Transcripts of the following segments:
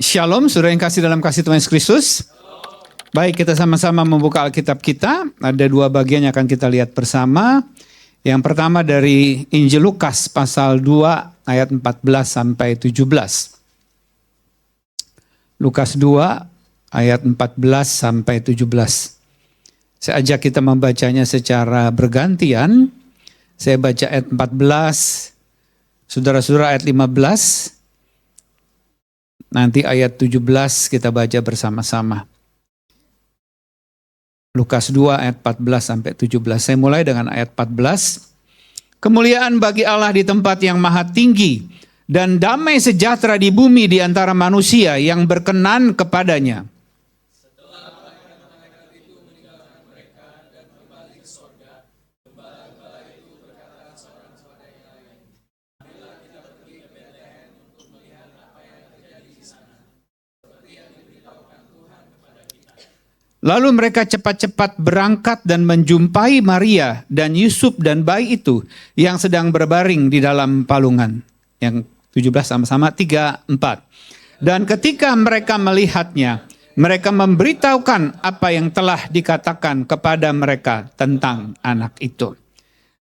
Shalom, saudara yang kasih dalam kasih Tuhan Yesus Kristus. Baik, kita sama-sama membuka Alkitab kita. Ada dua bagian yang akan kita lihat bersama. Yang pertama dari Injil Lukas pasal 2 ayat 14 sampai 17. Lukas 2 ayat 14 sampai 17. Saya ajak kita membacanya secara bergantian. Saya baca ayat 14, saudara-saudara ayat 15. Nanti ayat 17 kita baca bersama-sama. Lukas 2 ayat 14 sampai 17. Saya mulai dengan ayat 14. Kemuliaan bagi Allah di tempat yang maha tinggi dan damai sejahtera di bumi di antara manusia yang berkenan kepadanya. Lalu mereka cepat-cepat berangkat dan menjumpai Maria dan Yusuf dan bayi itu yang sedang berbaring di dalam palungan. Yang 17 sama-sama, 3, 4. Dan ketika mereka melihatnya, mereka memberitahukan apa yang telah dikatakan kepada mereka tentang anak itu.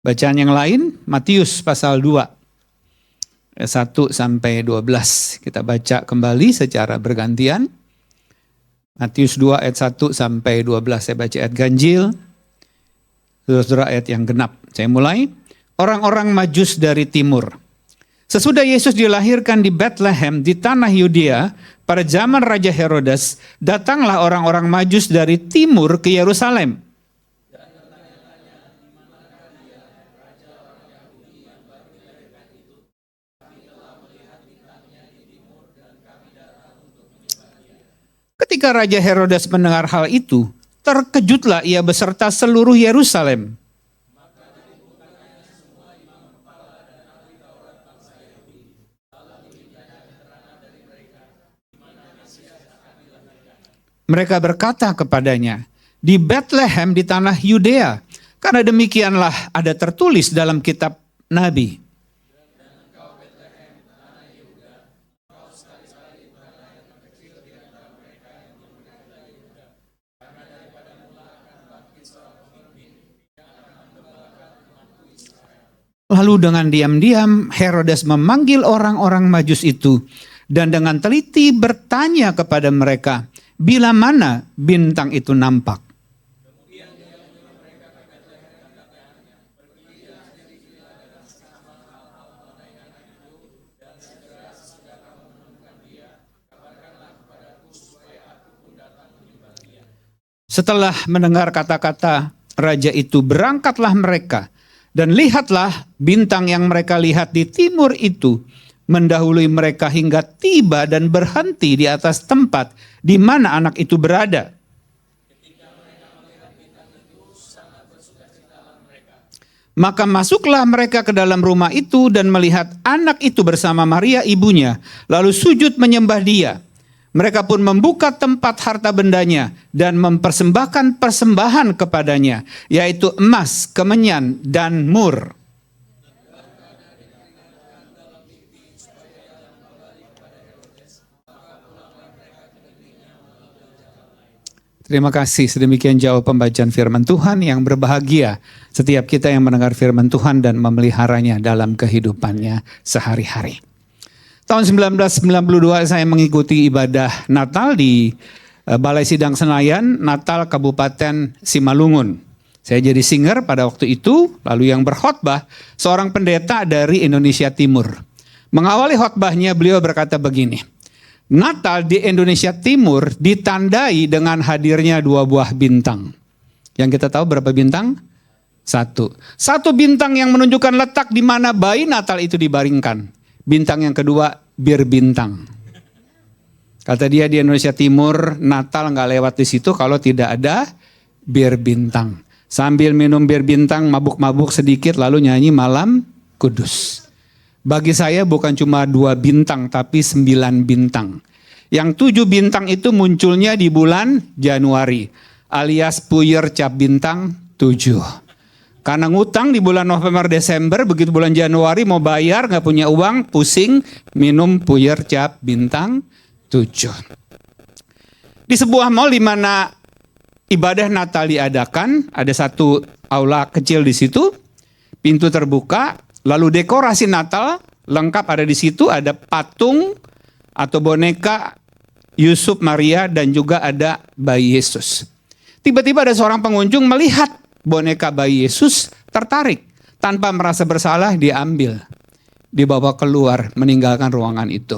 Bacaan yang lain, Matius pasal 2, 1 sampai 12. Kita baca kembali secara bergantian. Matius 2 ayat 1 sampai 12, saya baca ayat ganjil, saudara ayat yang genap. Saya mulai, orang-orang Majus dari timur. Sesudah Yesus dilahirkan di Bethlehem di tanah Yudea, pada zaman Raja Herodes, datanglah orang-orang Majus dari timur ke Yerusalem. Ketika Raja Herodes mendengar hal itu, terkejutlah ia beserta seluruh Yerusalem. Mereka berkata kepadanya, di Bethlehem di tanah Yudea, karena demikianlah ada tertulis dalam kitab Nabi. Lalu dengan diam-diam Herodes memanggil orang-orang Majus itu dan dengan teliti bertanya kepada mereka, bila mana bintang itu nampak. Setelah mendengar kata-kata raja itu, berangkatlah mereka. Dan lihatlah bintang yang mereka lihat di timur itu mendahului mereka hingga tiba dan berhenti di atas tempat di mana anak itu berada. Maka masuklah mereka ke dalam rumah itu dan melihat anak itu bersama Maria ibunya, lalu sujud menyembah dia. Mereka pun membuka tempat harta bendanya dan mempersembahkan persembahan kepadanya, yaitu emas, kemenyan, dan mur. Terima kasih, sedemikian jauh pembacaan firman Tuhan. Yang berbahagia setiap kita yang mendengar firman Tuhan dan memeliharanya dalam kehidupannya sehari-hari. Tahun 1992 saya mengikuti ibadah Natal di Balai Sidang Senayan, Natal Kabupaten Simalungun. Saya jadi singer pada waktu itu, lalu yang berkhotbah seorang pendeta dari Indonesia Timur. Mengawali khotbahnya beliau berkata begini, Natal di Indonesia Timur ditandai dengan hadirnya 2 buah bintang. Yang kita tahu berapa bintang? 1. 1 bintang yang menunjukkan letak di mana bayi Natal itu dibaringkan. Bintang yang kedua, bir bintang. Kata dia di Indonesia Timur, Natal nggak lewat di situ kalau tidak ada bir bintang. Sambil minum bir bintang, mabuk-mabuk sedikit, lalu nyanyi malam kudus. Bagi saya bukan cuma 2 bintang, tapi 9 bintang. Yang 7 bintang itu munculnya di bulan Januari, alias puyer cap bintang 7. Karena ngutang di bulan November, Desember, begitu bulan Januari mau bayar, nggak punya uang, pusing, minum puyer cap bintang Di sebuah mall di mana ibadah Natal diadakan, ada satu aula kecil di situ, pintu terbuka, lalu dekorasi Natal lengkap ada di situ, ada patung atau boneka Yusuf, Maria, dan juga ada bayi Yesus. Tiba-tiba ada seorang pengunjung melihat boneka bayi Yesus, tertarik. Tanpa merasa bersalah, diambil. Dibawa keluar, meninggalkan ruangan itu.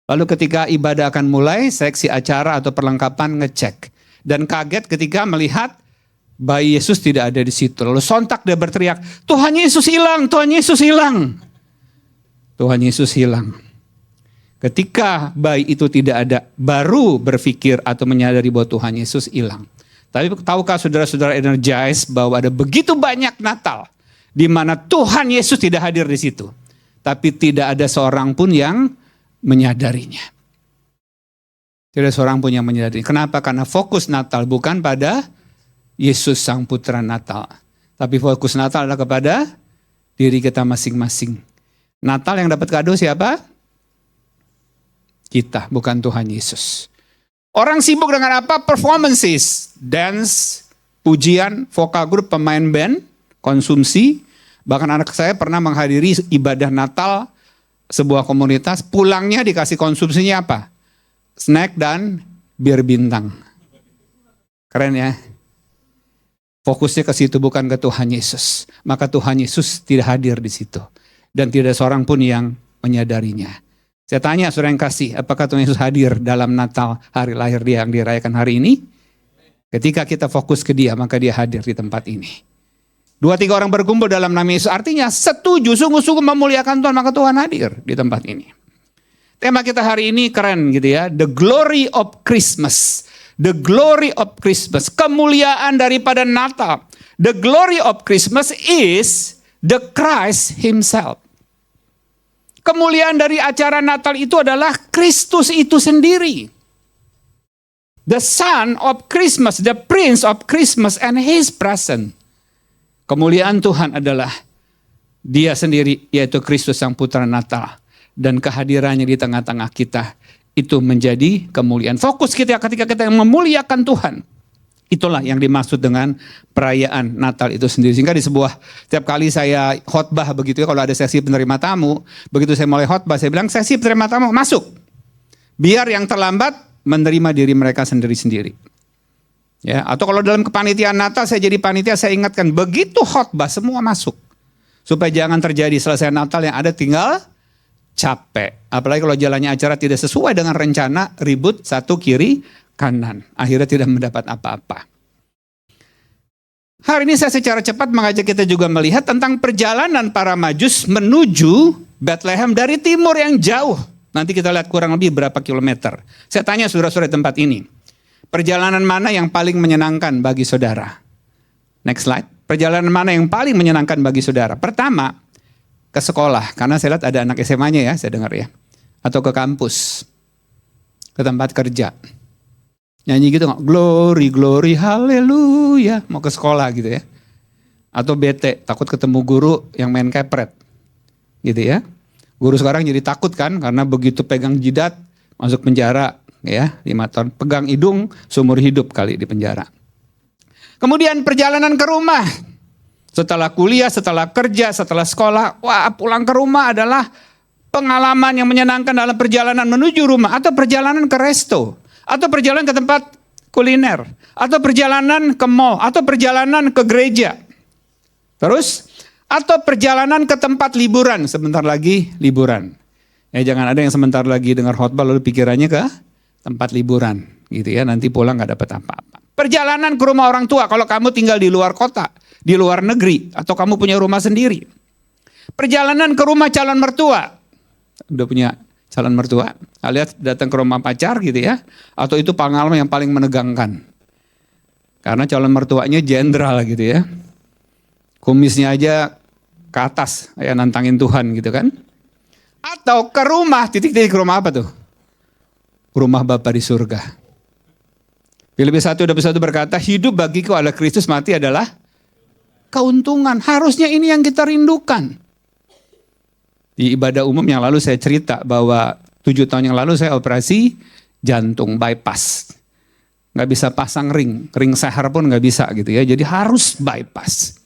Lalu ketika ibadah akan mulai, seksi acara atau perlengkapan ngecek. Dan kaget ketika melihat bayi Yesus tidak ada di situ. Lalu sontak dia berteriak, Tuhan Yesus hilang, Tuhan Yesus hilang. Tuhan Yesus hilang. Ketika bayi itu tidak ada, baru berpikir atau menyadari bahwa Tuhan Yesus hilang. Tapi tahukah saudara-saudara energize bahwa ada begitu banyak Natal di mana Tuhan Yesus tidak hadir di situ. Tapi tidak ada seorang pun yang menyadarinya. Tidak seorang pun yang menyadari. Kenapa? Karena fokus Natal bukan pada Yesus Sang Putra Natal. Tapi fokus Natal adalah kepada diri kita masing-masing. Natal yang dapat kado siapa? Kita, bukan Tuhan Yesus. Orang sibuk dengan apa? Performances, dance, pujian, vokal grup, pemain band, konsumsi. Bahkan anak saya pernah menghadiri ibadah Natal sebuah komunitas, pulangnya dikasih konsumsinya apa? Snack dan bir bintang. Keren ya? Fokusnya ke situ bukan ke Tuhan Yesus. Maka Tuhan Yesus tidak hadir di situ. Dan tidak seorang pun yang menyadarinya. Saya tanya saudara yang kasih, apakah Tuhan Yesus hadir dalam Natal, hari lahir dia yang dirayakan hari ini? Ketika kita fokus ke dia, maka dia hadir di tempat ini. 2-3 orang berkumpul dalam nama Yesus, artinya setuju, sungguh-sungguh memuliakan Tuhan, maka Tuhan hadir di tempat ini. Tema kita hari ini keren gitu ya, The Glory of Christmas. The Glory of Christmas, kemuliaan daripada Natal. The glory of Christmas is the Christ Himself. Kemuliaan dari acara Natal itu adalah Kristus itu sendiri. The Son of Christmas, the Prince of Christmas and His presence. Kemuliaan Tuhan adalah Dia sendiri, yaitu Kristus Sang Putra Natal. Dan kehadirannya di tengah-tengah kita, itu menjadi kemuliaan. Fokus kita ketika kita memuliakan Tuhan. Itulah yang dimaksud dengan perayaan Natal itu sendiri. Sehingga di setiap kali saya khotbah begitu ya, kalau ada sesi penerima tamu, begitu saya mulai khotbah, saya bilang sesi penerima tamu masuk. Biar yang terlambat menerima diri mereka sendiri-sendiri. Ya, atau kalau dalam kepanitiaan Natal, saya jadi panitia, saya ingatkan, begitu khotbah semua masuk. Supaya jangan terjadi selesai Natal yang ada tinggal capek. Apalagi kalau jalannya acara tidak sesuai dengan rencana, ribut satu kiri, kanan. Akhirnya tidak mendapat apa-apa. Hari ini saya secara cepat mengajak kita juga melihat tentang perjalanan para Majus menuju Bethlehem dari timur yang jauh. Nanti kita lihat kurang lebih berapa kilometer. Saya tanya saudara-saudara di tempat ini. Perjalanan mana yang paling menyenangkan bagi saudara? Next slide. Perjalanan mana yang paling menyenangkan bagi saudara? Pertama, ke sekolah. Karena saya lihat ada anak SMA-nya ya, saya dengar ya. Atau ke kampus. Ke tempat kerja. Nyanyi gitu nggak? Glory, glory, haleluya. Mau ke sekolah gitu ya. Atau bete, takut ketemu guru yang main kepret. Gitu ya. Guru sekarang jadi takut kan, karena begitu pegang jidat, masuk penjara ya, 5 tahun. Pegang hidung, seumur hidup kali di penjara. Kemudian perjalanan ke rumah. Setelah kuliah, setelah kerja, setelah sekolah, wah pulang ke rumah adalah pengalaman yang menyenangkan dalam perjalanan menuju rumah. Atau perjalanan ke resto. Atau perjalanan ke tempat kuliner, atau perjalanan ke mall, atau perjalanan ke gereja. Terus, atau perjalanan ke tempat liburan, sebentar lagi liburan. Ya jangan ada yang sebentar lagi dengar khotbah lalu pikirannya ke tempat liburan, gitu ya, nanti pulang nggak dapat apa-apa. Perjalanan ke rumah orang tua, kalau kamu tinggal di luar kota, di luar negeri, atau kamu punya rumah sendiri. Perjalanan ke rumah calon mertua, udah punya calon mertua, alias datang ke rumah pacar gitu ya, atau itu pengalaman yang paling menegangkan. Karena calon mertuanya jenderal gitu ya. Kumisnya aja ke atas, kayak nantangin Tuhan gitu kan. Atau ke rumah, titik-titik ke rumah apa tuh? Rumah Bapa di surga. Filipi 1:21 berkata, hidup bagiku adalah Kristus, mati adalah keuntungan. Harusnya ini yang kita rindukan. Di ibadah umum yang lalu saya cerita bahwa 7 tahun yang lalu saya operasi jantung bypass. Nggak bisa pasang ring seher pun nggak bisa gitu ya. Jadi harus bypass.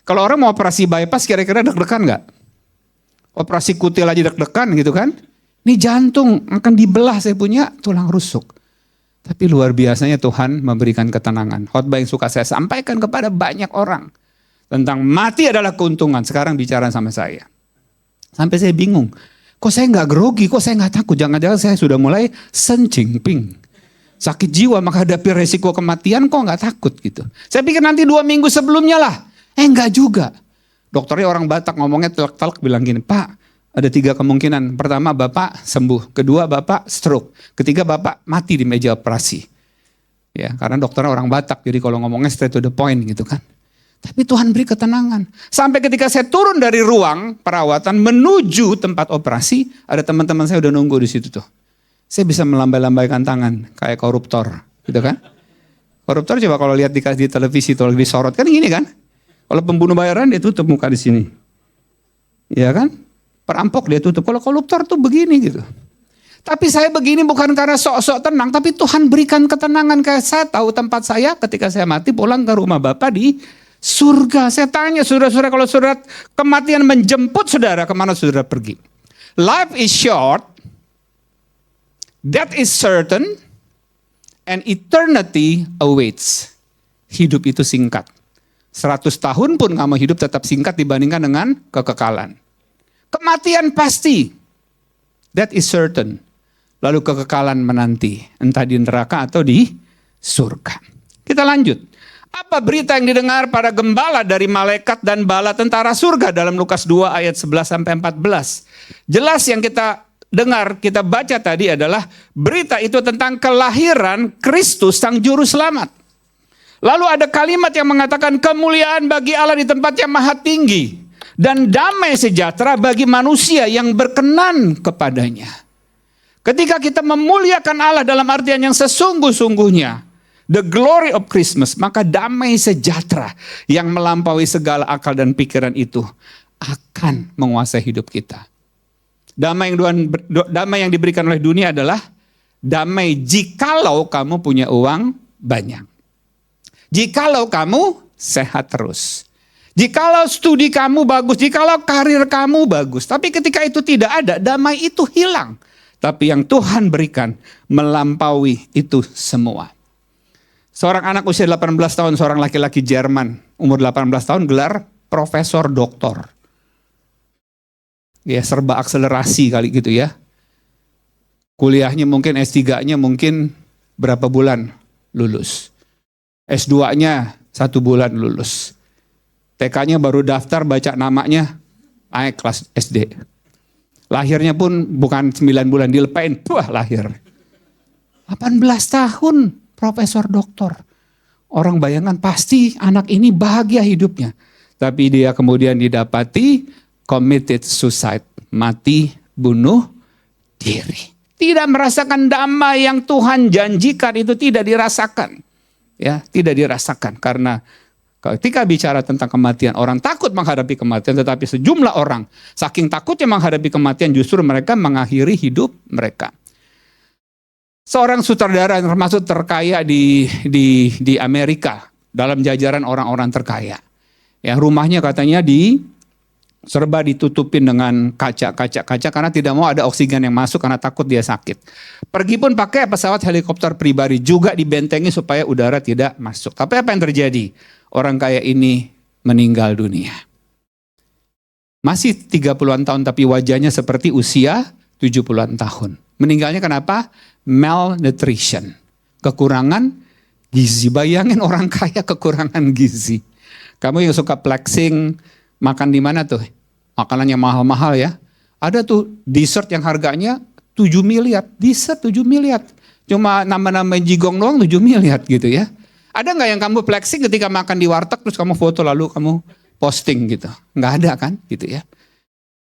Kalau orang mau operasi bypass kira-kira deg-degan nggak? Operasi kutil aja deg-degan gitu kan? Ini jantung akan dibelah, saya punya tulang rusuk. Tapi luar biasanya Tuhan memberikan ketenangan. Khotbah yang suka saya sampaikan kepada banyak orang. Tentang mati adalah keuntungan. Sekarang bicara sama saya. Sampai saya bingung. Kok saya nggak grogi, kok saya nggak takut. Jangan-jangan saya sudah mulai senjingping. Sakit jiwa menghadapi resiko kematian kok nggak takut gitu. Saya pikir nanti 2 minggu sebelumnya lah. Enggak juga. Dokternya orang Batak ngomongnya telak-telak bilang gini, Pak, ada 3 kemungkinan. Pertama, Bapak sembuh. Kedua, Bapak stroke. Ketiga, Bapak mati di meja operasi. Ya, karena dokternya orang Batak, jadi kalau ngomongnya straight to the point gitu kan. Tapi Tuhan beri ketenangan. Sampai ketika saya turun dari ruang perawatan menuju tempat operasi, ada teman-teman saya udah nunggu di situ tuh. Saya bisa melambai-lambaikan tangan kayak koruptor, gitu kan? Koruptor coba kalau lihat di televisi atau disorot kan gini kan? Kalau pembunuh bayaran dia tutup muka di sini. Ya kan? Perampok dia tutup. Kalau koruptor tuh begini gitu. Tapi saya begini bukan karena sok-sok tenang, tapi Tuhan berikan ketenangan. Kayak saya tahu tempat saya ketika saya mati pulang ke rumah Bapak di surga. Saya tanya saudara-saudara, kalau surat kematian menjemput saudara, kemana saudara pergi? Life is short, death is certain, and eternity awaits. Hidup itu singkat. 100 tahun pun kamu hidup tetap singkat dibandingkan dengan kekekalan. Kematian pasti. That is certain. Lalu kekekalan menanti. Entah di neraka atau di surga. Kita lanjut. Apa berita yang didengar para gembala dari malaikat dan bala tentara surga dalam Lukas 2 ayat 11-14. Jelas yang kita dengar, kita baca tadi adalah berita itu tentang kelahiran Kristus sang juru selamat. Lalu ada kalimat yang mengatakan kemuliaan bagi Allah di tempat yang maha tinggi. Dan damai sejahtera bagi manusia yang berkenan kepadanya. Ketika kita memuliakan Allah dalam artian yang sesungguh-sungguhnya. The glory of Christmas. Maka damai sejahtera yang melampaui segala akal dan pikiran itu akan menguasai hidup kita. Damai yang diberikan oleh dunia adalah damai jikalau kamu punya uang banyak. Jikalau kamu sehat terus. Jikalau studi kamu bagus, jikalau karir kamu bagus. Tapi ketika itu tidak ada, damai itu hilang. Tapi yang Tuhan berikan melampaui itu semua. Seorang anak usia 18 tahun, seorang laki-laki Jerman, umur 18 tahun, gelar profesor doktor. Ya serba akselerasi kali gitu ya. Kuliahnya mungkin S3-nya mungkin berapa bulan lulus. S2-nya 1 bulan lulus. TK-nya baru daftar baca namanya, naik kelas SD. Lahirnya pun bukan 9 bulan dilepain, lahir. 18 tahun profesor doktor. Orang bayangkan pasti anak ini bahagia hidupnya. Tapi dia kemudian didapati committed suicide, mati bunuh diri. Tidak merasakan damai yang Tuhan janjikan, itu tidak dirasakan. Ya, tidak dirasakan karena ketika bicara tentang kematian, orang takut menghadapi kematian, tetapi sejumlah orang saking takutnya menghadapi kematian justru mereka mengakhiri hidup mereka. Seorang sutradara yang termasuk terkaya di Amerika dalam jajaran orang-orang terkaya. Yang rumahnya katanya serba ditutupin dengan kaca karena tidak mau ada oksigen yang masuk karena takut dia sakit. Pergi pun pakai pesawat helikopter pribadi juga dibentengi supaya udara tidak masuk. Tapi apa yang terjadi? Orang kaya ini meninggal dunia. Masih 30-an tahun tapi wajahnya seperti usia 70-an tahun. Meninggalnya kenapa? Malnutrition. Kekurangan gizi. Bayangin orang kaya kekurangan gizi. Kamu yang suka flexing, makan di mana tuh? Makanan yang mahal-mahal ya. Ada tuh dessert yang harganya 7 miliar. Dessert 7 miliar. Cuma nama-nama jigong doang 7 miliar gitu ya. Ada nggak yang kamu flexing ketika makan di warteg terus kamu foto lalu kamu posting gitu? Nggak ada kan gitu ya.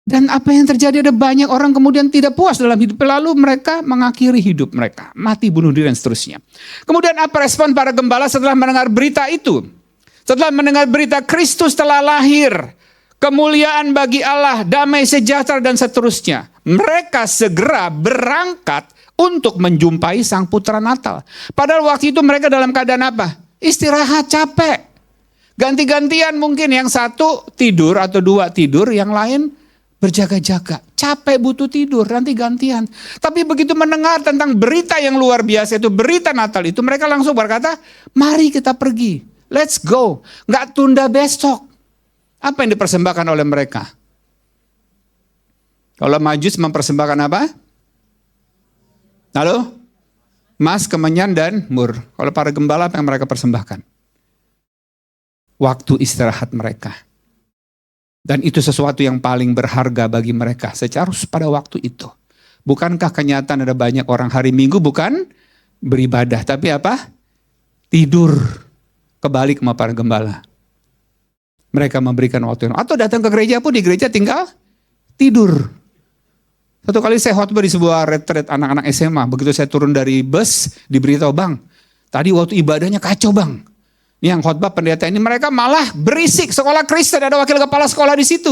Dan apa yang terjadi, ada banyak orang kemudian tidak puas dalam hidup, lalu mereka mengakhiri hidup mereka. Mati, bunuh diri dan seterusnya. Kemudian apa respon para gembala setelah mendengar berita itu? Setelah mendengar berita Kristus telah lahir. kemuliaan bagi Allah, damai sejahtera dan seterusnya. Mereka segera berangkat untuk menjumpai sang putra Natal. Padahal waktu itu mereka dalam keadaan apa? Istirahat, capek. Ganti-gantian mungkin yang satu tidur atau dua tidur, yang lain berjaga-jaga. Capek butuh tidur, nanti gantian. Tapi begitu mendengar tentang berita yang luar biasa itu, berita Natal itu, mereka langsung berkata, mari kita pergi. Let's go. Nggak tunda besok. Apa yang dipersembahkan oleh mereka? Kalau Majus mempersembahkan apa? Halo? Emas, kemenyan, dan mur. Kalau para gembala apa yang mereka persembahkan? Waktu istirahat mereka. Dan itu sesuatu yang paling berharga bagi mereka secara pada waktu itu. Bukankah kenyataan ada banyak orang hari Minggu bukan beribadah, tapi apa? Tidur. Kebalik sama para gembala. Mereka memberikan waktu. Atau datang ke gereja pun di gereja tinggal tidur. Satu kali saya khotbah di sebuah retreat anak-anak SMA. Begitu saya turun dari bus, diberitahu, bang, tadi waktu ibadahnya kacau bang. Ini yang khotbah pendeta ini, mereka malah berisik, sekolah Kristen, ada wakil kepala sekolah di situ.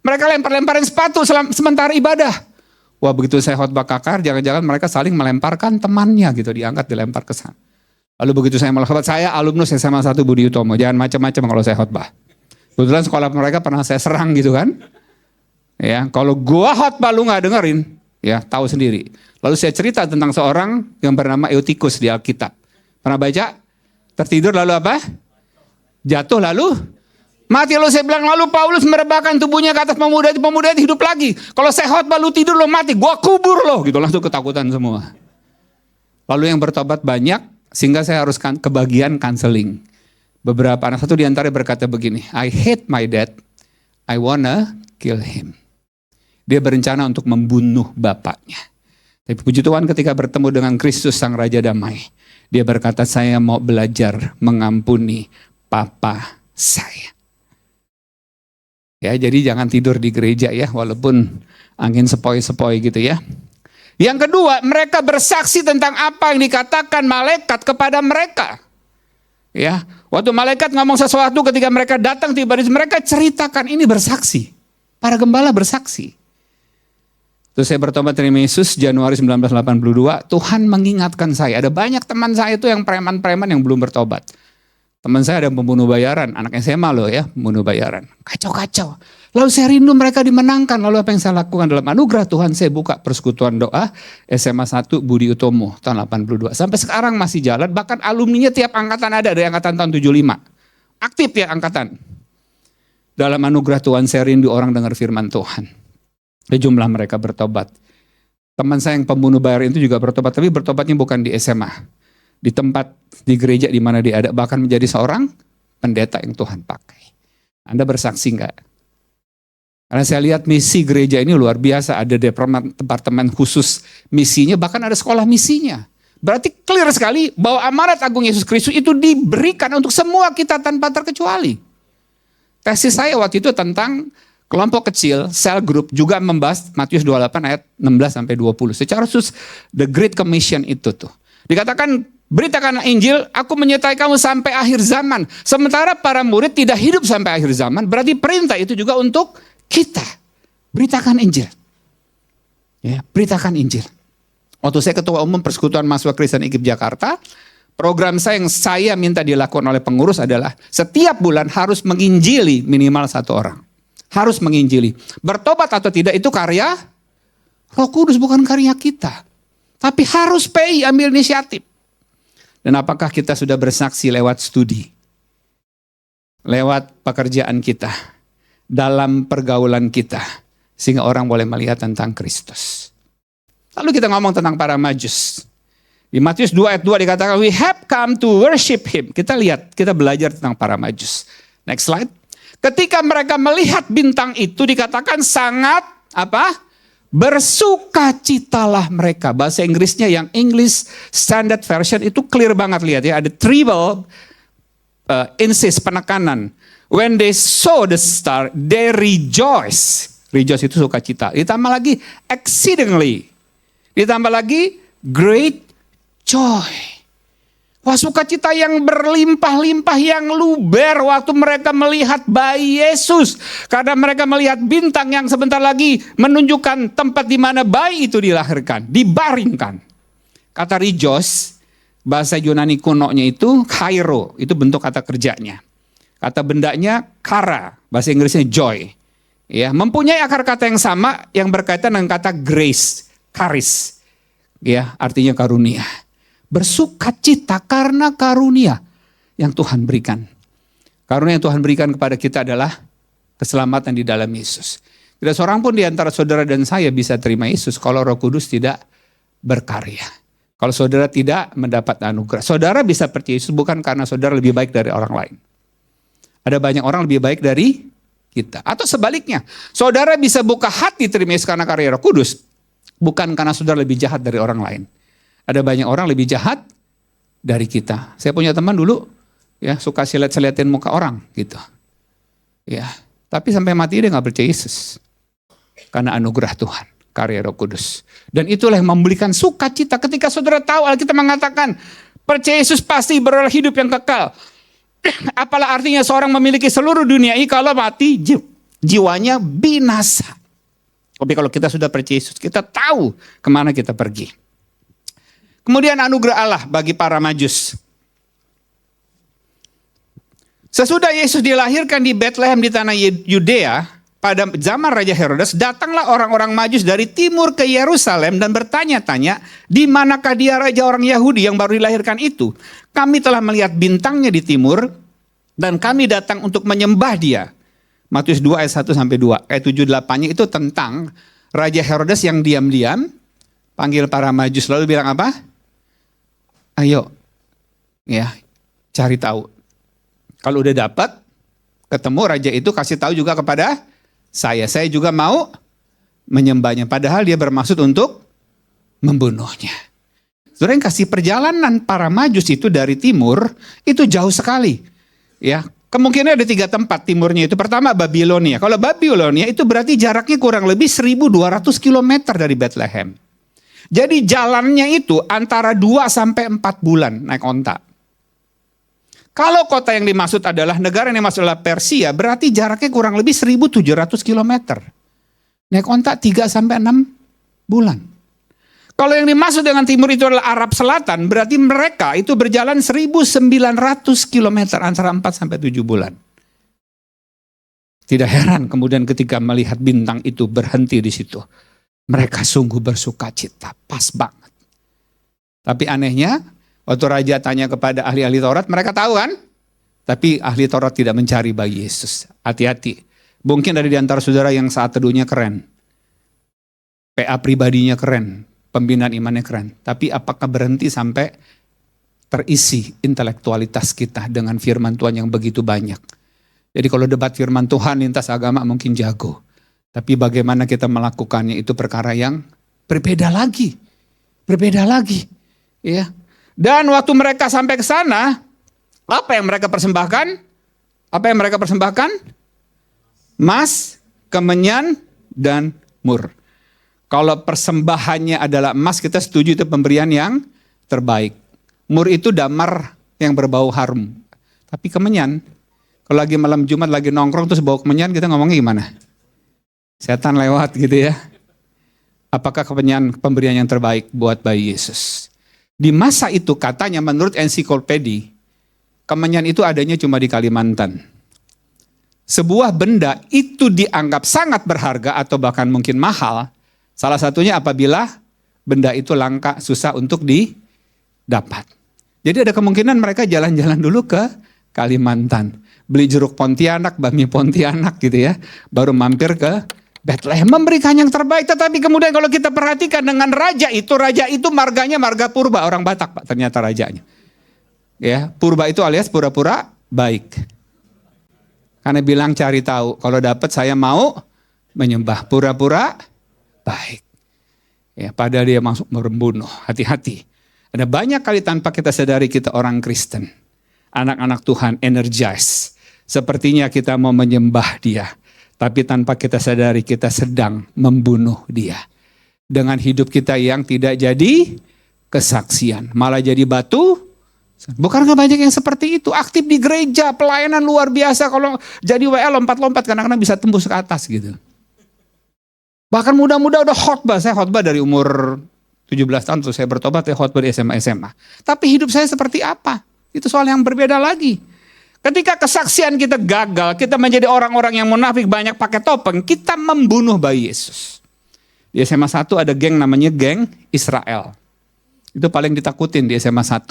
Mereka lempar-lemparin sepatu sementara ibadah. Wah, begitu saya khotbah kakar, jangan-jangan mereka saling melemparkan temannya gitu, diangkat, dilempar ke sana. Lalu begitu saya khotbah, saya alumnus SMA 1 Budi Utomo, jangan macam-macam kalau saya khotbah. Kebetulan sekolah mereka pernah saya serang gitu kan. Ya, kalau gua khotbah lu nggak dengerin, ya tahu sendiri. Lalu saya cerita tentang seorang yang bernama Eutikus di Alkitab. Pernah baca? Tertidur lalu apa? Jatuh lalu mati. Lalu saya bilang, lalu Paulus merebahkan tubuhnya ke atas pemuda itu hidup lagi. Kalau saya khotbah lu tidur lo mati, gua kubur lo. Gitu langsung ketakutan semua. Lalu yang bertobat banyak, sehingga saya harus kebagian counseling. Beberapa anak, satu diantara berkata begini, I hate my dad, I wanna kill him. Dia berencana untuk membunuh bapaknya. Tapi puji Tuhan ketika bertemu dengan Kristus Sang Raja Damai, dia berkata, saya mau belajar mengampuni papa saya. Ya, jadi jangan tidur di gereja ya, walaupun angin sepoi-sepoi gitu ya. Yang kedua, mereka bersaksi tentang apa yang dikatakan malaikat kepada mereka. Ya, waktu malaikat ngomong sesuatu ketika mereka datang tiba di mereka ceritakan, ini bersaksi. Para gembala bersaksi. Terus saya bertobat terima Yesus Januari 1982, Tuhan mengingatkan saya, ada banyak teman saya itu yang preman-preman yang belum bertobat. Teman saya ada pembunuh bayaran, anak SMA loh ya, pembunuh bayaran. Kacau-kacau. Lalu saya rindu mereka dimenangkan, lalu apa yang saya lakukan dalam anugerah Tuhan, saya buka persekutuan doa SMA 1 Budi Utomo tahun 82. Sampai sekarang masih jalan, bahkan alumninya tiap angkatan ada, dari angkatan tahun 75. Aktif ya angkatan. Dalam anugerah Tuhan saya rindu orang dengar firman Tuhan. Jumlah mereka bertobat. Teman saya yang pembunuh bayaran itu juga bertobat, tapi bertobatnya bukan di SMA. Di tempat, di gereja di mana dia ada, bahkan menjadi seorang pendeta yang Tuhan pakai. Anda bersaksi enggak? Karena saya lihat misi gereja ini luar biasa, ada departemen khusus misinya, bahkan ada sekolah misinya. Berarti clear sekali bahwa amanat agung Yesus Kristus itu diberikan untuk semua kita tanpa terkecuali. Tesis saya waktu itu tentang kelompok kecil, cell group, juga membahas Matius 28 ayat 16 sampai 20. Secara khusus the Great Commission itu tuh. Dikatakan, beritakan Injil, aku menyertai kamu sampai akhir zaman. Sementara para murid tidak hidup sampai akhir zaman, berarti perintah itu juga untuk kita. Beritakan Injil. Ya, beritakan Injil. Waktu saya ketua umum Persekutuan Mahasiswa Kristen IKIP Jakarta, program saya yang saya minta dilakukan oleh pengurus adalah setiap bulan harus menginjili minimal 1 orang. Harus menginjili. Bertobat atau tidak itu karya Roh Kudus, bukan karya kita. Tapi harus ambil inisiatif. Dan apakah kita sudah bersaksi lewat studi? Lewat pekerjaan kita. Dalam pergaulan kita. Sehingga orang boleh melihat tentang Kristus. Lalu kita ngomong tentang para Majus. Di Matius 2 ayat 2 dikatakan, we have come to worship him. Kita lihat, kita belajar tentang para Majus. Next slide. Ketika mereka melihat bintang itu dikatakan sangat bersukacitalah mereka. Bahasa Inggrisnya yang English Standard Version itu clear banget, lihat ya. Ada treble insist, penekanan. When they saw the star, they rejoice. Rejoice itu sukacita. Ditambah lagi exceedingly. Ditambah lagi great joy. Wah, sukacita yang berlimpah-limpah, yang luber waktu mereka melihat bayi Yesus. Karena mereka melihat bintang yang sebentar lagi menunjukkan tempat di mana bayi itu dilahirkan, dibaringkan. Kata rijos, bahasa Yunani kunonya itu kairo, itu bentuk kata kerjanya. Kata bendanya kara, bahasa Inggrisnya joy. Ya, mempunyai akar kata yang sama yang berkaitan dengan kata grace, charis. Ya, artinya karunia. Bersukacita karena karunia yang Tuhan berikan. Karunia yang Tuhan berikan kepada kita adalah keselamatan di dalam Yesus. Tidak seorang pun di antara saudara dan saya bisa terima Yesus kalau Roh Kudus tidak berkarya. Kalau saudara tidak mendapat anugerah. Saudara bisa percaya Yesus bukan karena saudara lebih baik dari orang lain. Ada banyak orang lebih baik dari kita. Atau sebaliknya, saudara bisa buka hati terima Yesus karena karya Roh Kudus, bukan karena saudara lebih jahat dari orang lain. Ada banyak orang lebih jahat dari kita. Saya punya teman dulu, ya suka silet-siletin muka orang gitu. Ya, tapi sampai mati dia nggak percaya Yesus karena anugerah Tuhan, karya Roh Kudus. Dan itulah yang memberikan sukacita ketika saudara tahu Alkitab mengatakan percaya Yesus pasti beroleh hidup yang kekal. Apalah artinya seorang memiliki seluruh dunia ini kalau mati jiwanya binasa. Tapi kalau kita sudah percaya Yesus, kita tahu kemana kita pergi. Kemudian anugerah Allah bagi para Majus. Sesudah Yesus dilahirkan di Bethlehem di tanah Yudea, pada zaman Raja Herodes, datanglah orang-orang Majus dari timur ke Yerusalem dan bertanya-tanya, di manakah dia raja orang Yahudi yang baru dilahirkan itu? Kami telah melihat bintangnya di timur dan kami datang untuk menyembah dia. Matius 2 ayat 1 sampai 2. Ayat 7-8-nya itu tentang Raja Herodes yang diam-diam panggil para Majus lalu bilang apa? Ayo, ya, cari tahu. Kalau udah dapat, ketemu raja itu kasih tahu juga kepada saya. Saya juga mau menyembahnya. Padahal dia bermaksud untuk membunuhnya. Saudara yang kasih perjalanan para Majus itu dari timur, itu jauh sekali. Ya, kemungkinan ada 3 tempat timurnya itu. Pertama Babilonia. Kalau Babilonia itu berarti jaraknya kurang lebih 1.200 km dari Bethlehem. Jadi jalannya itu antara 2 sampai 4 bulan naik onta. Kalau kota yang dimaksud adalah negara yang dimaksud adalah Persia, berarti jaraknya kurang lebih 1.700 km. Naik onta 3 sampai 6 bulan. Kalau yang dimaksud dengan timur itu adalah Arab Selatan, berarti mereka itu berjalan 1.900 km antara 4 sampai 7 bulan. Tidak heran kemudian ketika melihat bintang itu berhenti di situ. Mereka sungguh bersukacita, pas banget. Tapi anehnya, waktu raja tanya kepada ahli-ahli Taurat, mereka tahu kan? Tapi ahli Taurat tidak mencari bayi Yesus. Hati-hati. Mungkin ada di antara saudara yang saat teduhnya keren. PA pribadinya keren. Pembinaan imannya keren. Tapi apakah berhenti sampai terisi intelektualitas kita dengan firman Tuhan yang begitu banyak? Jadi kalau debat firman Tuhan lintas agama mungkin jago. Tapi bagaimana kita melakukannya itu perkara yang berbeda lagi. Berbeda lagi. Ya. Dan waktu mereka sampai ke sana, apa yang mereka persembahkan? Apa yang mereka persembahkan? Emas, kemenyan, dan mur. Kalau persembahannya adalah emas, kita setuju itu pemberian yang terbaik. Mur itu damar yang berbau harum. Tapi kemenyan, kalau lagi malam Jumat lagi nongkrong terus bawa kemenyan, kita ngomongnya gimana? Setan lewat gitu ya. Apakah kemenyan pemberian yang terbaik buat bayi Yesus? Di masa itu katanya menurut ensiklopedi, kemenyan itu adanya cuma di Kalimantan. Sebuah benda itu dianggap sangat berharga atau bahkan mungkin mahal. Salah satunya apabila benda itu langka, susah untuk didapat. Jadi ada kemungkinan mereka jalan-jalan dulu ke Kalimantan. Beli jeruk Pontianak, bakmi Pontianak gitu ya. Baru mampir ke Bethlehem, memberikan yang terbaik. Tetapi kemudian kalau kita perhatikan dengan raja itu marganya marga purba, orang Batak Pak ternyata rajanya. Ya, purba itu alias pura-pura baik. Karena bilang cari tahu, kalau dapat saya mau menyembah, pura-pura baik. Ya, padahal dia masuk membunuh, hati-hati. Ada banyak kali tanpa kita sadari kita orang Kristen. Anak-anak Tuhan energize. Sepertinya kita mau menyembah dia. Tapi tanpa kita sadari kita sedang membunuh dia. Dengan hidup kita yang tidak jadi kesaksian. Malah jadi batu Bukan nggak banyak yang seperti itu, aktif di gereja, pelayanan luar biasa, kalau jadi WL lompat-lompat kadang-kadang bisa tembus ke atas gitu. Bahkan muda-muda udah khotbah, saya khotbah dari umur 17 tahun tuh saya bertobat, ya khotbah di SMA. Tapi hidup saya seperti apa? Itu soal yang berbeda lagi. Ketika kesaksian kita gagal, kita menjadi orang-orang yang munafik, banyak pakai topeng, kita membunuh bayi Yesus. Di SMA 1 ada geng namanya geng Israel. Itu paling ditakutin di SMA 1.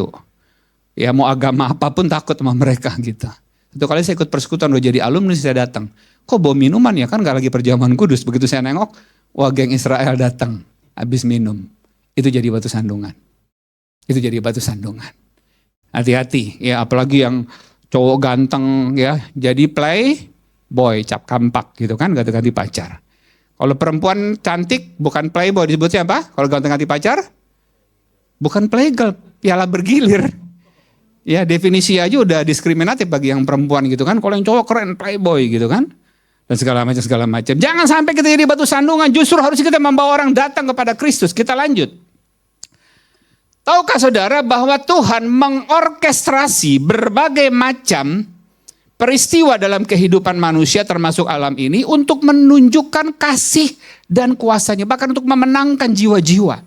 Ya mau agama apapun takut sama mereka gitu. Itu kali saya ikut persekutuan, udah jadi alumni saya datang. Kok bawa minuman ya, kan gak lagi perjamuan kudus. Begitu saya nengok, wah geng Israel datang, habis minum. Itu jadi batu sandungan. Itu jadi batu sandungan. Hati-hati ya, apalagi yang cowok ganteng ya, jadi play boy, cap kampak gitu kan, ganti-ganti pacar. Kalau perempuan cantik bukan playboy, disebutnya apa? Kalau ganti-ganti pacar? Bukan playgirl, piala bergilir. Ya definisi aja udah diskriminatif bagi yang perempuan gitu kan. Kalau yang cowok keren playboy gitu kan. Dan segala macam. Jangan sampai kita jadi batu sandungan. Justru harus kita membawa orang datang kepada Kristus. Kita lanjut. Tahukah saudara bahwa Tuhan mengorkestrasi berbagai macam peristiwa dalam kehidupan manusia termasuk alam ini untuk menunjukkan kasih dan kuasanya. Bahkan untuk memenangkan jiwa-jiwa.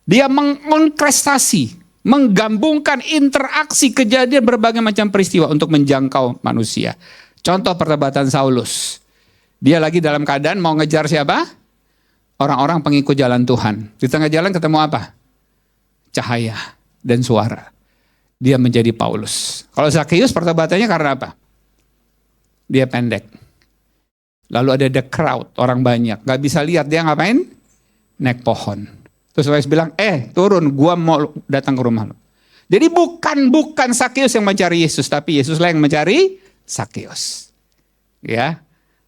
Dia mengorkestrasi, menggabungkan interaksi kejadian berbagai macam peristiwa untuk menjangkau manusia. Contoh pertobatan Saulus. Dia lagi dalam keadaan mau ngejar siapa? Orang-orang pengikut jalan Tuhan. Di tengah jalan ketemu apa? Cahaya dan suara. Dia menjadi Paulus. Kalau Zakheus pertobatannya karena apa? Dia pendek. Lalu ada the crowd, orang banyak. Gak bisa lihat, dia ngapain? Naik pohon. Terus Yesus bilang, turun, gua mau datang ke rumah lo. Jadi bukan Zakheus yang mencari Yesus, tapi Yesuslah yang mencari Zakheus. Ya.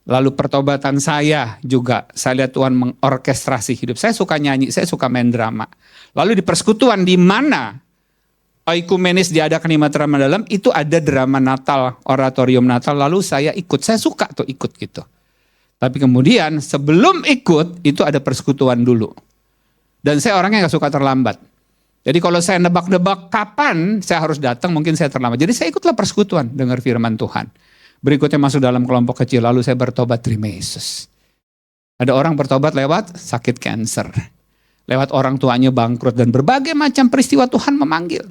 Lalu pertobatan saya juga, saya lihat Tuhan mengorkestrasi hidup. Saya suka nyanyi, saya suka main drama. Lalu di persekutuan di mana oikumenis diadakan di Matraman Dalam, itu ada drama Natal, oratorium Natal, lalu saya ikut. Saya suka tuh ikut gitu. Tapi kemudian sebelum ikut, itu ada persekutuan dulu. Dan saya orangnya gak suka terlambat. Jadi kalau saya nebak-nebak kapan saya harus datang, mungkin saya terlambat. Jadi saya ikutlah persekutuan, dengar firman Tuhan. Berikutnya masuk dalam kelompok kecil, lalu saya bertobat terima Yesus. Ada orang bertobat lewat sakit kanker. Lewat orang tuanya bangkrut dan berbagai macam peristiwa Tuhan memanggil.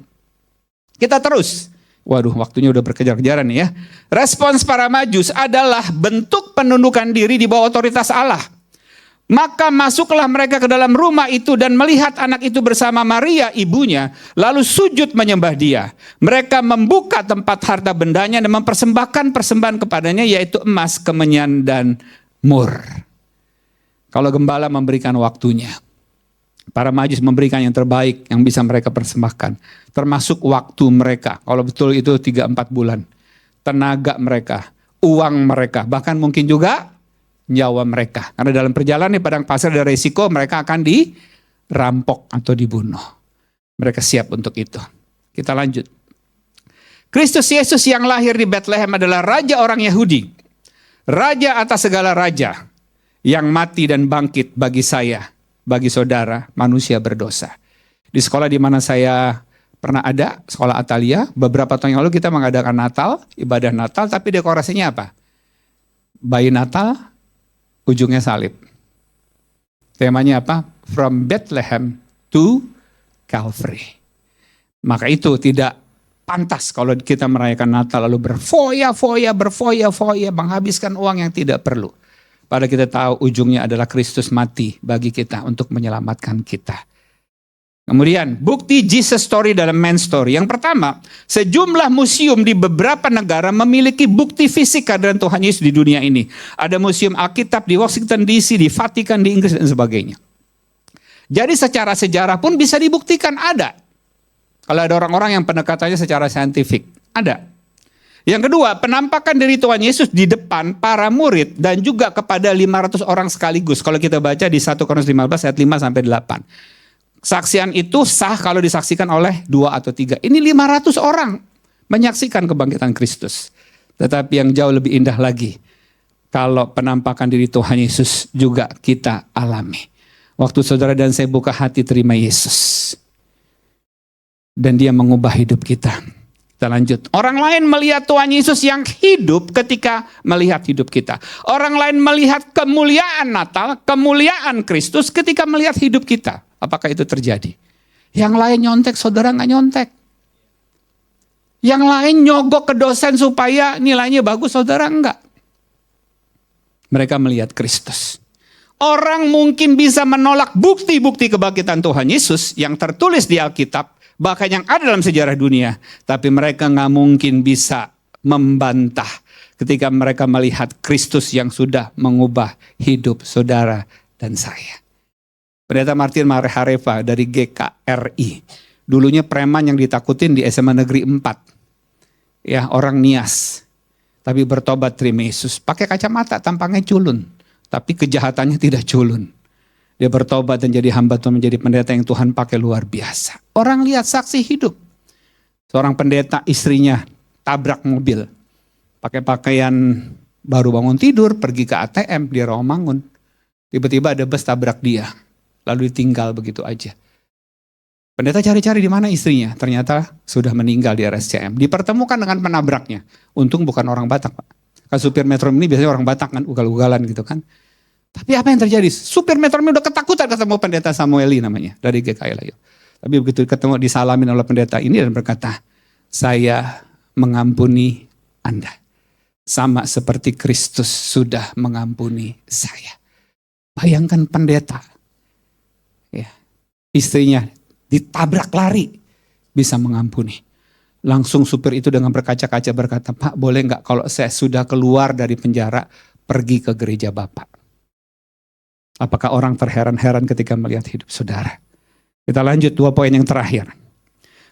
Kita terus. Waduh, waktunya udah berkejar-kejaran nih ya. Respons para Majus adalah bentuk penundukan diri di bawah otoritas Allah. Maka masuklah mereka ke dalam rumah itu dan melihat anak itu bersama Maria ibunya, lalu sujud menyembah dia. Mereka membuka tempat harta bendanya dan mempersembahkan persembahan kepadanya, yaitu emas, kemenyan, dan mur. Kalau gembala memberikan waktunya, para Majus memberikan yang terbaik yang bisa mereka persembahkan. Termasuk waktu mereka, kalau betul itu 3-4 bulan. Tenaga mereka, uang mereka, bahkan mungkin juga nyawa mereka. Karena dalam perjalanan di padang pasir ada resiko mereka akan dirampok atau dibunuh. Mereka siap untuk itu. Kita lanjut. Kristus Yesus yang lahir di Bethlehem adalah Raja orang Yahudi. Raja atas segala raja. Yang mati dan bangkit bagi saya, bagi saudara, manusia berdosa. Di sekolah di mana saya pernah ada, sekolah Atalia, beberapa tahun yang lalu kita mengadakan Natal, ibadah Natal, tapi dekorasinya apa? Bayi Natal, ujungnya salib. Temanya apa? From Bethlehem to Calvary. Maka itu tidak pantas kalau kita merayakan Natal lalu berfoya-foya, menghabiskan uang yang tidak perlu. Padahal kita tahu ujungnya adalah Kristus mati bagi kita untuk menyelamatkan kita. Kemudian bukti Jesus story dalam Man Story. Yang pertama, sejumlah museum di beberapa negara memiliki bukti fisik kehadiran Tuhan Yesus di dunia ini. Ada museum Alkitab di Washington DC, di Vatikan, di Inggris dan sebagainya. Jadi secara sejarah pun bisa dibuktikan ada. Kalau ada orang-orang yang pendekatannya secara saintifik, ada. Yang kedua, penampakan diri Tuhan Yesus di depan para murid dan juga kepada 500 orang sekaligus. Kalau kita baca di 1 Korintus 15 ayat 5 sampai 8. Saksian itu sah kalau disaksikan oleh 2 atau 3. Ini 500 orang menyaksikan kebangkitan Kristus. Tetapi yang jauh lebih indah lagi, kalau penampakan diri Tuhan Yesus juga kita alami. Waktu saudara dan saya buka hati terima Yesus. dan dia mengubah hidup kita. Kita lanjut. Orang lain melihat Tuhan Yesus yang hidup ketika melihat hidup kita. Orang lain melihat kemuliaan Natal, kemuliaan Kristus ketika melihat hidup kita. Apakah itu terjadi? Yang lain nyontek, saudara nggak nyontek. Yang lain nyogok ke dosen supaya nilainya bagus, saudara enggak. Mereka melihat Kristus. Orang mungkin bisa menolak bukti-bukti kebangkitan Tuhan Yesus yang tertulis di Alkitab, bahkan yang ada dalam sejarah dunia. Tapi mereka nggak mungkin bisa membantah ketika mereka melihat Kristus yang sudah mengubah hidup saudara dan saya. Pendeta Martin Marehareva dari GKRI. Dulunya preman yang ditakutin di SMA Negeri 4. Ya, orang Nias. Tapi bertobat terima Yesus. Pakai kacamata, tampangnya culun. Tapi kejahatannya tidak culun. Dia bertobat dan jadi hamba Tuhan, menjadi pendeta yang Tuhan pakai luar biasa. Orang lihat saksi hidup. Seorang pendeta, istrinya tabrak mobil. Pakai pakaian baru bangun tidur, pergi ke ATM di Rawamangun. Tiba-tiba ada bus tabrak dia. Lalu ditinggal begitu aja. Pendeta cari-cari di mana istrinya. Ternyata sudah meninggal di RSCM. Dipertemukan dengan penabraknya. Untung bukan orang Batak, Pak. Kan supir Metro Mini biasanya orang Batak kan, ugal-ugalan gitu kan. Tapi apa yang terjadi? Supir Metro Mini udah ketakutan ketemu pendeta Samueli namanya. Dari GKI Layo. Tapi begitu ketemu, disalamin oleh pendeta ini dan berkata, saya mengampuni Anda. Sama seperti Kristus sudah mengampuni saya. Bayangkan pendeta. Ya, istrinya ditabrak lari, bisa mengampuni. Langsung supir itu dengan berkaca-kaca berkata, Pak boleh nggak kalau saya sudah keluar dari penjara, pergi ke gereja Bapak. Apakah orang terheran-heran ketika melihat hidup saudara? Kita lanjut 2 poin yang terakhir.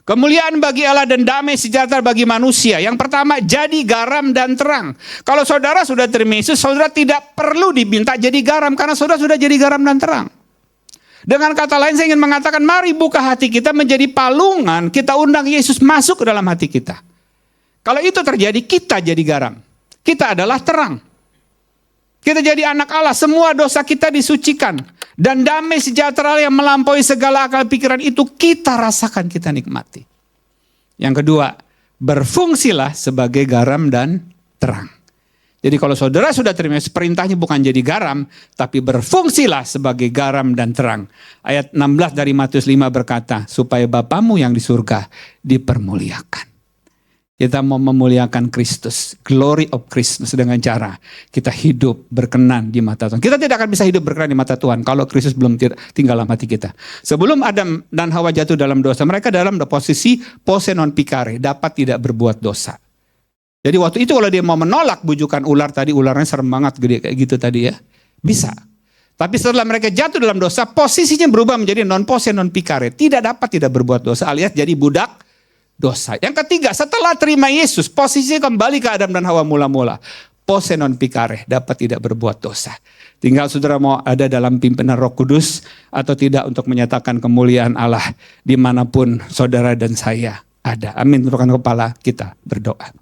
Kemuliaan bagi Allah dan damai sejahtera bagi manusia. Yang pertama, jadi garam dan terang. Kalau saudara sudah terima Yesus, saudara tidak perlu diminta jadi garam, karena saudara sudah jadi garam dan terang. Dengan kata lain saya ingin mengatakan, mari buka hati kita menjadi palungan, kita undang Yesus masuk ke dalam hati kita. Kalau itu terjadi, kita jadi garam. Kita adalah terang. Kita jadi anak Allah, semua dosa kita disucikan. Dan damai sejahtera yang melampaui segala akal pikiran itu kita rasakan, kita nikmati. Yang kedua, berfungsilah sebagai garam dan terang. Jadi kalau saudara sudah terima, perintahnya bukan jadi garam, tapi berfungsilah sebagai garam dan terang. Ayat 16 dari Matius 5 berkata, supaya Bapamu yang di surga dipermuliakan. Kita mau memuliakan Kristus, glory of Christmas, dengan cara kita hidup berkenan di mata Tuhan. Kita tidak akan bisa hidup berkenan di mata Tuhan kalau Kristus belum tinggal dalam hati kita. Sebelum Adam dan Hawa jatuh dalam dosa, mereka dalam posisi pose non picare, dapat tidak berbuat dosa. Jadi waktu itu kalau dia mau menolak bujukan ular tadi, ularnya serem banget gede kayak gitu tadi ya, bisa. Tapi setelah mereka jatuh dalam dosa, posisinya berubah menjadi non pose non picare, tidak dapat tidak berbuat dosa, alias jadi budak dosa. Yang ketiga, setelah terima Yesus, posisinya kembali ke Adam dan Hawa mula-mula, pose non picare, dapat tidak berbuat dosa. Tinggal saudara mau ada dalam pimpinan Roh Kudus atau tidak untuk menyatakan kemuliaan Allah dimanapun saudara dan saya ada. Amin. Tundukkan kepala, kita berdoa.